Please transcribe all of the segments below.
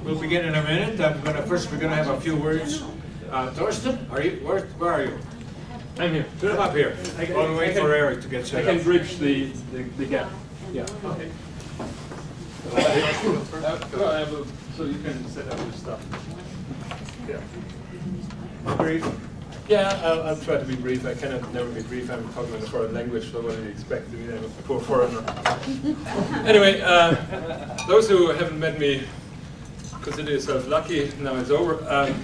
We'll begin in a minute. First we're gonna have a few words. Thorsten, where are you? I'm here. Put him up here. While we wait for Eric to get set up. I can bridge the gap. Yeah. Okay. So you can set up your stuff. Yeah. Brief. Yeah, I'll try to be brief. I cannot never be brief. I'm talking in a foreign language, so what do you expect to be a poor foreigner? Anyway, those who haven't met me, consider yourself lucky. Now it's over. I'm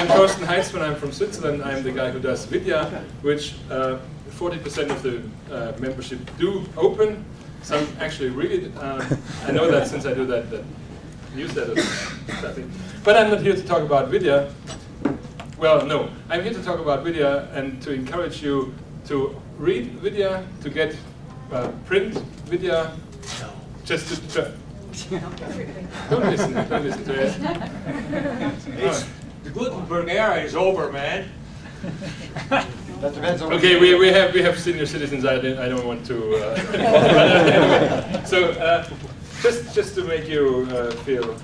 Thorsten Heitzmann. I'm from Switzerland. I'm the guy who does Vidya, which 40% of the membership do open. Some actually read it. I know that since I do that newsletter stuff. But I'm not here to talk about Vidya. Well, no. I'm here to talk about Vidya and to encourage you to read Vidya, to get print Vidya, just to try. Don't listen to it. The Gutenberg era is over, man. That depends on. Okay, we have senior citizens. I don't want to. Anyway, so just to make you feel,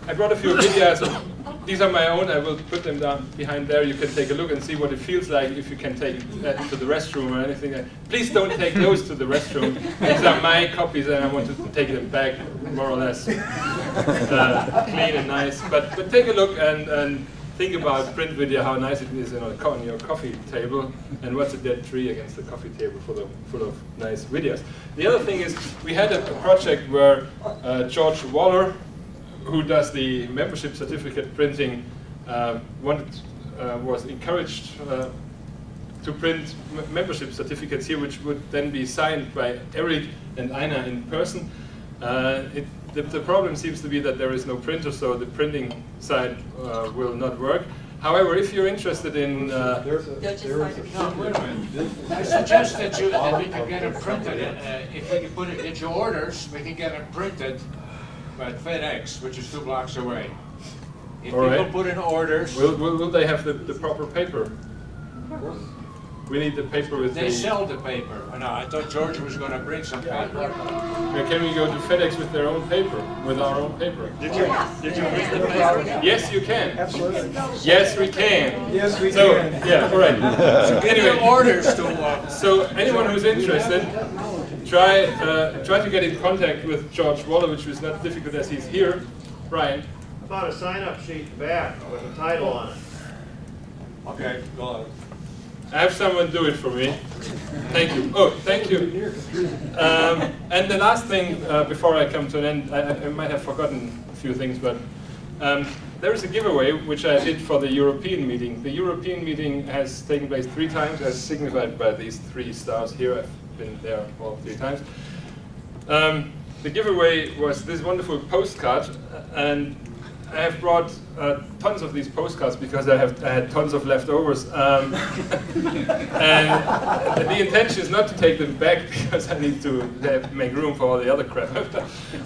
I brought a few videos. These are my own. I will put them down behind there. You can take a look and see what it feels like if you can take that to the restroom or anything. Please don't take those to the restroom. These are my copies, and I want to take them back more or less clean and nice. But take a look and think about print video, how nice it is on your coffee table, and what's a dead tree against the coffee table full of nice videos. The other thing is, we had a project where George Waller, who does the membership certificate printing, was encouraged to print membership certificates here, which would then be signed by Eric and Aina in person. The problem seems to be that there is no printer, so the printing side will not work. However, if you're interested in... I suggest that we can get it printed. If we can put it into orders, we can get it printed by FedEx, which is 2 blocks away. If people put in orders... Will they have the proper paper? We need the paper with They sell the paper. No, I thought George was going to bring some paper. Can we go to FedEx with their own paper, with our own paper? Did you read the paper? Yes, you can. Absolutely. Yes, we can. Yes, we So, can. yeah, all right. So get your orders to... So anyone who's interested, try to get in contact with George Waller, which is not difficult as he's here. Brian. I bought a sign-up sheet back with a title on it. Okay, go on. I have someone do it for me. Thank you. Oh, thank you. And the last thing, before I come to an end, I might have forgotten a few things, but there is a giveaway which I did for the European meeting. The European meeting has taken place 3 times, as signified by these 3 stars here. I've been there all 3 times. The giveaway was this wonderful postcard, and I have brought tons of these postcards because I had tons of leftovers. And the intention is not to take them back because I need to make room for all the other crap.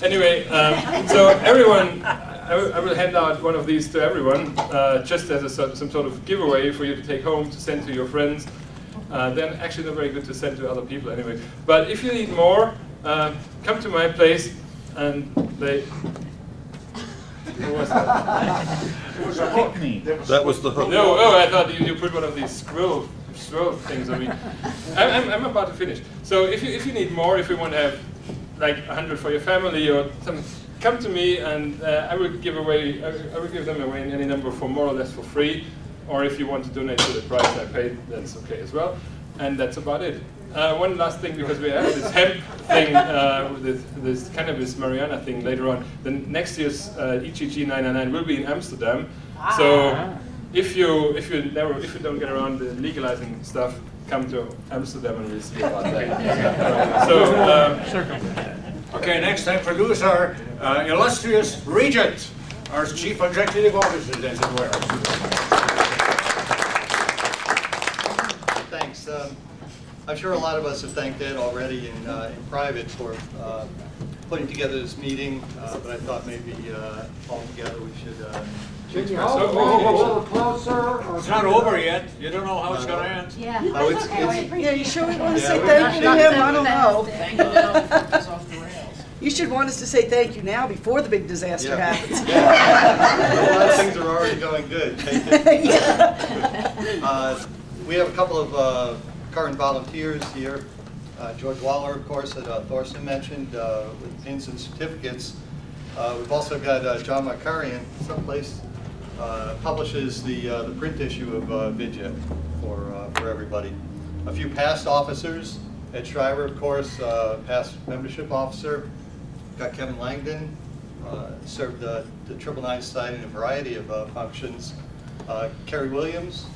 Anyway, so everyone, I will hand out one of these to everyone, just as some sort of giveaway for you to take home, to send to your friends. They're actually not very good to send to other people anyway. But if you need more, come to my place and they... What was that? That was the hook. No, I thought you put one of these scroll things on me. I'm about to finish. So if you need more, if you want to have like 100 for your family or something, come to me and I will give them away in any number for more or less for free. Or if you want to donate to the price I paid, that's okay as well. And that's about it. One last thing, because we have this hemp thing, this cannabis marijuana thing later on. Then next year's EGG 999 will be in Amsterdam. So if you don't get around the legalizing stuff, come to Amsterdam and we'll see about that. Okay, next time for Louis, our illustrious regent, our chief executive officer, as it were. Thanks. I'm sure a lot of us have thanked Ed already in private for putting together this meeting, but I thought maybe all together we should. Can you hold a little closer? It's not over yet. You don't know how it's going to end. Yeah. Oh, it's, Yeah, you sure we want to Yeah, say we're thank you to him? I don't know. Thank you. It's off the rails. You should want us to say thank you now before the big disaster happens. Yeah. A lot of things are already going good. We have a couple of current volunteers here. George Waller, of course, that Thorsten mentioned, with pins and certificates. We've also got John Markarian, someplace, publishes the print issue of Vidya for everybody. A few past officers. Ed Shriver, of course, past membership officer. Got Kevin Langdon, served the 999 Society in a variety of functions. Kerry Williams,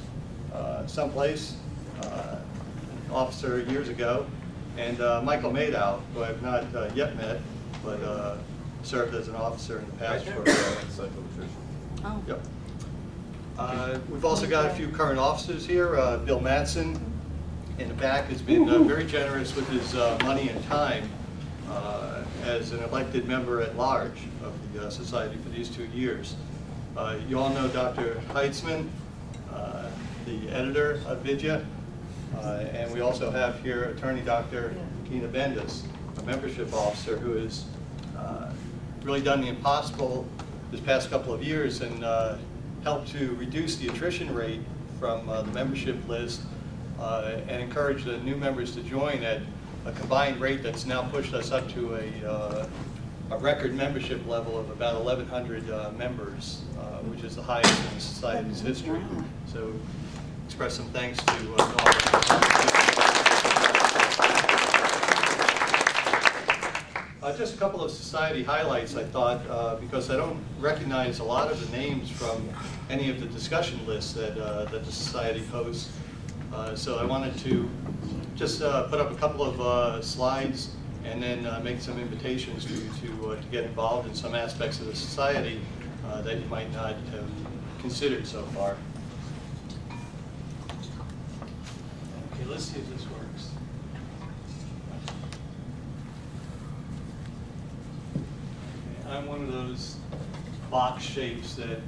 someplace, officer years ago. And Michael Madow, who I've not yet met, but served as an officer in the past. Oh. Yep. We've also got a few current officers here. Bill Madsen in the back has been very generous with his money and time as an elected member at large of the Society for these 2 years. You all know Dr. Heitzmann, the editor of Vidya, and we also have here attorney Dr. Ina Bendis, a membership officer who has really done the impossible this past couple of years and helped to reduce the attrition rate from the membership list and encourage the new members to join at a combined rate that's now pushed us up to a record membership level of about 1,100 members, which is the highest in the Society's history. So express some thanks to just a couple of Society highlights, I thought, because I don't recognize a lot of the names from any of the discussion lists that the Society posts. So I wanted to just put up a couple of slides and then make some invitations for you to get involved in some aspects of the Society that you might not have considered so far. Okay, let's see if this works. Okay, I'm one of those box shapes that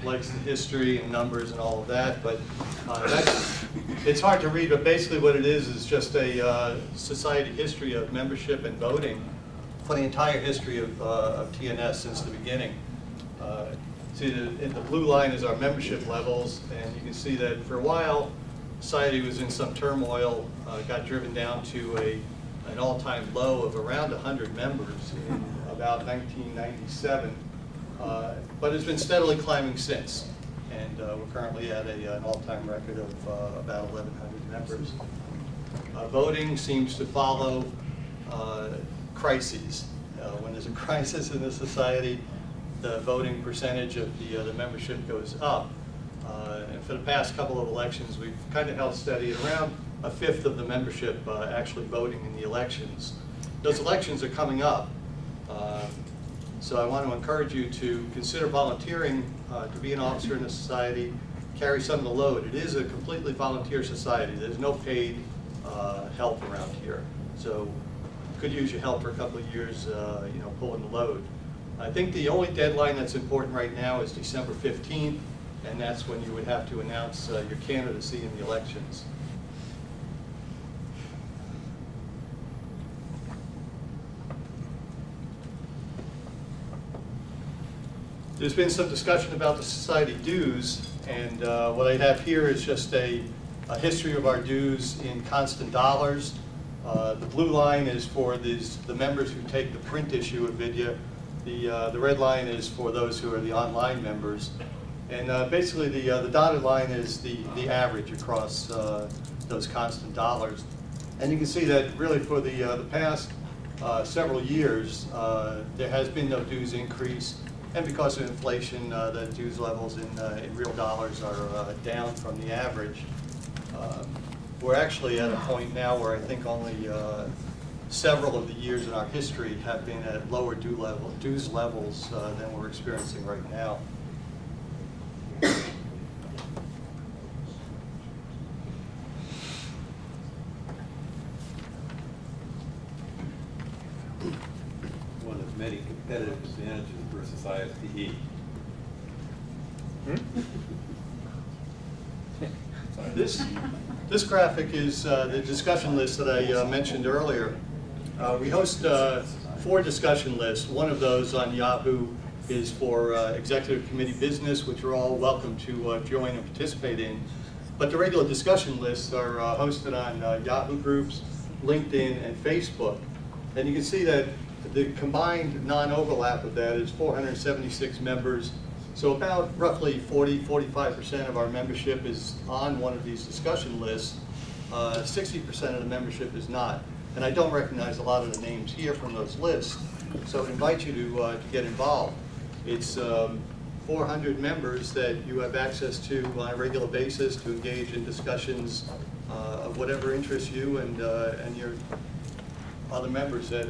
likes the history and numbers and all of that, but it's hard to read, but basically what it is just a Society history of membership and voting for the entire history of TNS since the beginning. See, the blue line is our membership levels, and you can see that for a while, Society was in some turmoil, got driven down to an all-time low of around 100 members in about 1997. But it's been steadily climbing since, and we're currently at an all-time record of about 1,100 members. Voting seems to follow crises. When there's a crisis in the Society, the voting percentage of the membership goes up. And for the past couple of elections, we've kind of held steady at around a fifth of the membership actually voting in the elections. Those elections are coming up. So I want to encourage you to consider volunteering to be an officer in the Society, carry some of the load. It is a completely volunteer society. There's no paid help around here. So could use your help for a couple of years, you know, pulling the load. I think the only deadline that's important right now is December 15th, and that's when you would have to announce your candidacy in the elections. There's been some discussion about the Society dues, and what I have here is just a history of our dues in constant dollars. The blue line is for the members who take the print issue of Vidya. The red line is for those who are the online members. And basically the dotted line is the average across those constant dollars. And you can see that really for the past several years, there has been no dues increase. And because of inflation, the dues levels in real dollars are down from the average. We're actually at a point now where I think only several of the years in our history have been at lower dues levels than we're experiencing right now. One of many competitive advantages for Society. This graphic is the discussion list that I mentioned earlier. We host 4 discussion lists. One of those on Yahoo is for executive committee business, which are all welcome to join and participate in. But the regular discussion lists are hosted on Yahoo groups, LinkedIn, and Facebook. And you can see that the combined non-overlap of that is 476 members. So about roughly 40–45% of our membership is on one of these discussion lists. 60% of the membership is not. And I don't recognize a lot of the names here from those lists. So I invite you to get involved. It's 400 members that you have access to on a regular basis to engage in discussions of whatever interests you and your other members that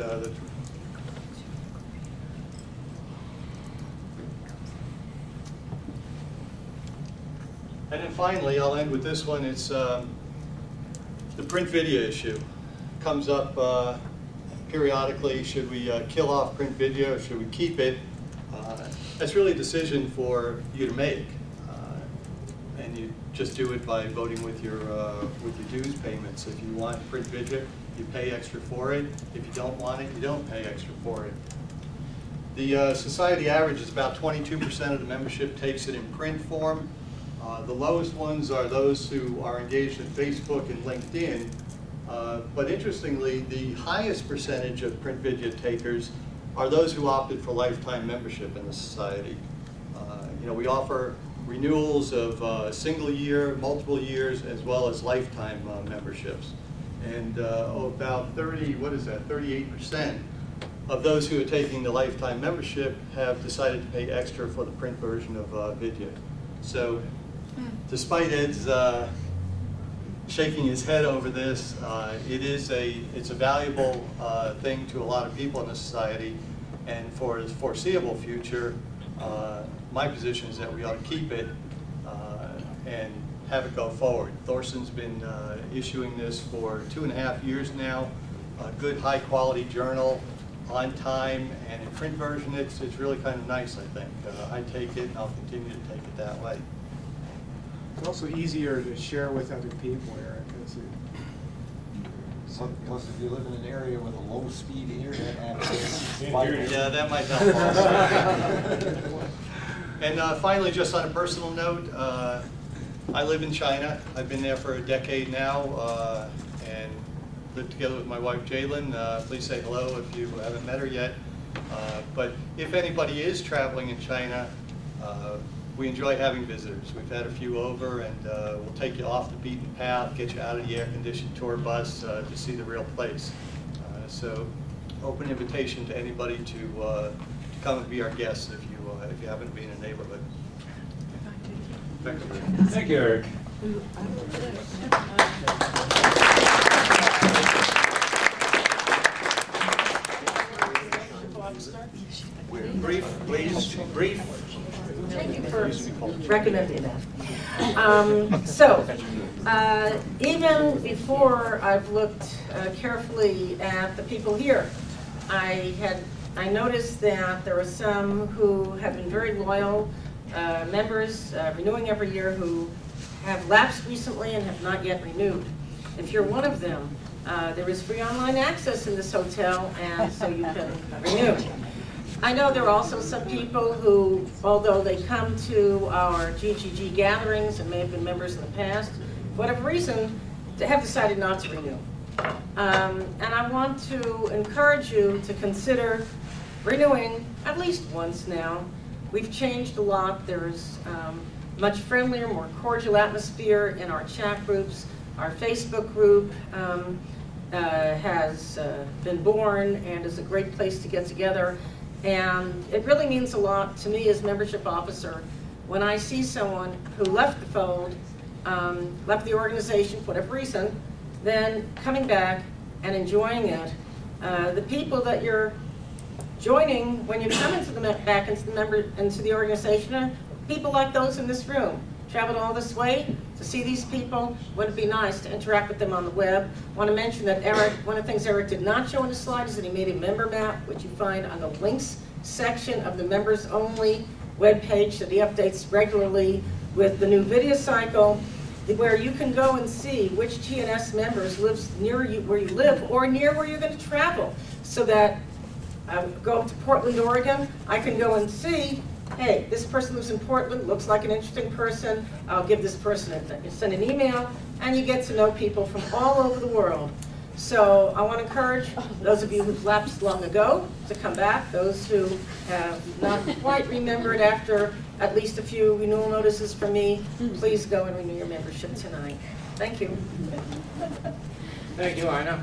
And then finally, I'll end with this one. It's the print video issue. Comes up periodically. Should we kill off print video? Should we keep it? That's really a decision for you to make. And you just do it by voting with your dues payments. If you want print video, you pay extra for it. If you don't want it, you don't pay extra for it. The society average is about 22% of the membership takes it in print form. The lowest ones are those who are engaged in Facebook and LinkedIn. But interestingly, the highest percentage of print video takers are those who opted for lifetime membership in the society. You know, we offer renewals of single year, multiple years, as well as lifetime memberships. And about 38% of those who are taking the lifetime membership have decided to pay extra for the print version of video. So, despite Ed's shaking his head over this, it's a valuable thing to a lot of people in the society, and for the foreseeable future, my position is that we ought to keep it and have it go forward. Thorsten's been issuing this for 2.5 years now. A good, high-quality journal, on time, and in print version, it's really kind of nice, I think. I take it, and I'll continue to take it that way. It's also easier to share with other people, Eric. Plus, if you live in an area with a low-speed internet access, yeah, that might help also. And finally, just on a personal note, I live in China. I've been there for a decade now, and live together with my wife, Jalen. Please say hello if you haven't met her yet. But if anybody is traveling in China, we enjoy having visitors. We've had a few over, and we'll take you off the beaten path, get you out of the air-conditioned tour bus to see the real place. So, open invitation to anybody to come and be our guests if you happen to be in a neighborhood. Thank you. Thank you, Eric. Brief, please. Brief. Thank you for recommending that. Even before I've looked carefully at the people here, I noticed that there are some who have been very loyal members, renewing every year, who have lapsed recently and have not yet renewed. If you're one of them, there is free online access in this hotel, and so you can renew. I know there are also some people who, although they come to our GGG gatherings and may have been members in the past, for whatever reason, they have decided not to renew. And I want to encourage you to consider renewing at least once now. We've changed a lot. There's much friendlier, more cordial atmosphere in our chat groups. Our Facebook group has been born and is a great place to get together. And it really means a lot to me as membership officer when I see someone who left the fold, left the organization for whatever reason, then coming back and enjoying it. The people that you're joining when you come back into the organization are people like those in this room. Traveled all this way to see these people. Wouldn't it be nice to interact with them on the web? I want to mention that one of the things Eric did not show on the slide is that he made a member map, which you find on the links section of the members only webpage that he updates regularly with the new video cycle, where you can go and see which TNS members lives near you, where you live, or near where you're going to travel, so that go to Portland, Oregon, I can go and see, hey, this person lives in Portland, looks like an interesting person, I'll give this person, send an email, and you get to know people from all over the world. So I want to encourage those of you who've lapsed long ago to come back, those who have not quite remembered after at least a few renewal notices from me, please go and renew your membership tonight. Thank you. Thank you, Ina.